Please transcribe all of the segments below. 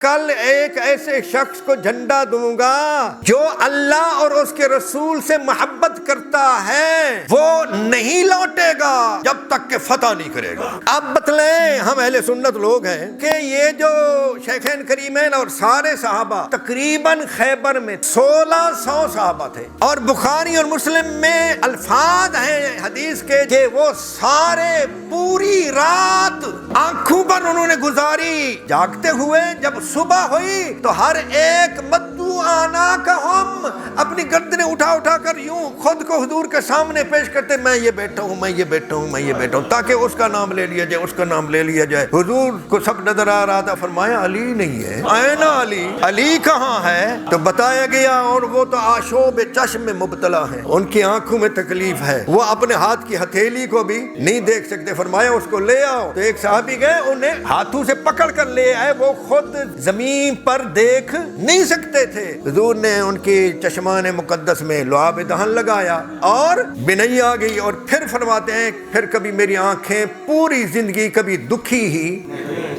کل ایک ایسے شخص کو جھنڈا دوں گا جو اللہ اور اس کے رسول سے محبت کرتا ہے، وہ نہیں لوٹے گا جب تک کہ فتح نہیں کرے گا۔ اب بتلیں، ہم اہل سنت لوگ ہیں کہ یہ جو شیخین کریمین اور سارے صحابہ، تقریباً خیبر میں 1600 صحابہ تھے، اور بخاری اور مسلم میں الفاظ ہیں حدیث کے کہ وہ سارے پوری رات آنکھوں پر انہوں نے گزاری، جاگتے ہوئے جب صبح ہوئی تو ہر ایک مدعو آنا کا ہم اپنی گردنیں اٹھا اٹھا کر یوں خود کو حضور کے سامنے پیش کرتے، میں یہ بیٹھا ہوں، میں یہ بیٹھا ہوں، میں یہ بیٹھا ہوں، تاکہ اس کا نام لے لیا جائے، اس کا نام لے لیا جائے۔ حضور کو سب نظر آ رہا تھا، فرمایا علی نہیں ہے، آئے نا علی، علی کہاں ہے؟ تو بتایا گیا اور وہ تو آشوب چشم میں مبتلا ہیں، ان کی آنکھوں میں تکلیف ہے، وہ اپنے ہاتھ کی ہتھیلی کو بھی نہیں دیکھ سکتے، فرمایا اس کو لے آؤ۔ تو ایک صحابی گئے، انہیں ہاتھوں سے پکڑ کر لے آئے، وہ خود زمین پر دیکھ نہیں سکتے تھے۔ حضور نے ان کی چشمان مقدس میں لعاب دہن لگایا اور بینائی آ گئی، اور پھر فرماتے ہیں پھر کبھی میری آنکھیں پوری زندگی کبھی دکھی ہی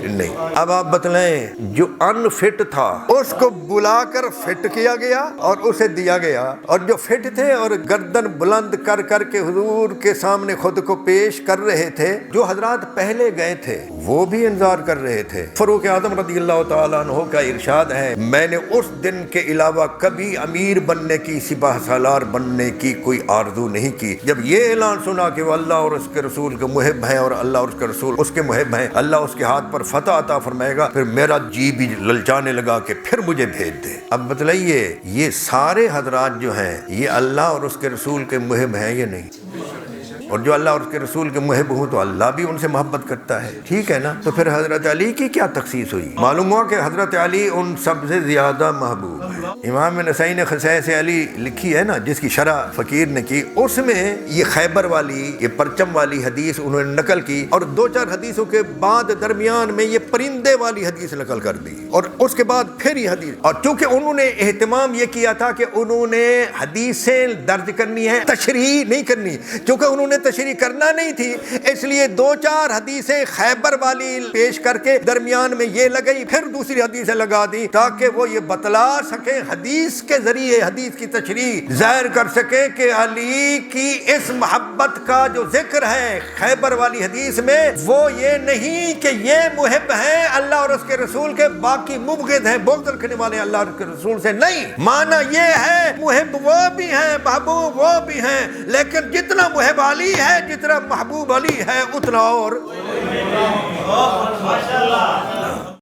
نہیں۔ اب آپ بتلائیں، جو ان فٹ تھا اس کو بلا کر فٹ کیا گیا اور اسے دیا گیا، اور جو فٹ تھے اور گردن بلند کر کر کے حضور کے سامنے خود کو پیش کر رہے تھے، جو حضرات پہلے گئے تھے وہ بھی انتظار کر رہے تھے۔ فاروق اعظم رضی اللہ تعالیٰ عنہ کا ارشاد ہے، میں نے اس دن کے علاوہ کبھی امیر بننے کی، سپاہ سالار بننے کی کوئی آرزو نہیں کی۔ جب یہ اعلان سنا کہ وہ اللہ اور اس کے رسول کے محب ہیں اور اللہ اور اس کے رسول اس کے محب ہیں، اللہ اس کے ہاتھ پر فتح عطا فرمائے گا، پھر میرا جی بھی للچانے لگا کہ پھر مجھے بھیج دے۔ اب بتلائیے، یہ سارے حضرات جو ہیں یہ اللہ اور اس کے رسول کے محب ہیں یا نہیں؟ اور جو اللہ اور اس کے رسول کے محب ہوں تو اللہ بھی ان سے محبت کرتا ہے، ٹھیک ہے نا؟ تو پھر حضرت علی کی کیا تخصیص ہوئی؟ معلوم ہوا کہ حضرت علی ان سب سے زیادہ محبوب ہے۔ امام نسائی نے خصائص علی لکھی ہے نا، جس کی شرح فقیر نے کی، اس میں یہ خیبر والی، یہ پرچم والی حدیث انہوں نے نقل کی، اور دو چار حدیثوں کے بعد درمیان میں یہ پرندے والی حدیث نقل کر دی، اور اس کے بعد پھر یہ حدیث۔ اور چونکہ انہوں نے اہتمام یہ کیا تھا کہ انہوں نے حدیثیں درج کرنی ہے، تشریح نہیں کرنی، چونکہ انہوں نے تشریح کرنا نہیں تھی، اس لیے دو چار حدیثیں خیبر والی پیش کر کے درمیان میں یہ لگئی، پھر دوسری حدیثیں لگا دی، تاکہ وہ یہ بتلا سکے، حدیث کے ذریعے حدیث کی تشریح ظاہر کر سکے کہ علی کی اس محبت کا جو ذکر ہے خیبر والی حدیث میں، وہ یہ نہیں کہ یہ محب ہیں اللہ اور اس کے رسول کے، باقی مبغض ہیں، بغض رکھنے والے اللہ اور اس کے رسول سے نہیں۔ معنی یہ ہے محب وہ بھی ہیں، محبوب وہ بھی ہیں، لیکن جتنا محب علی ہے، جتنا محبوب علی ہے، اتنا اور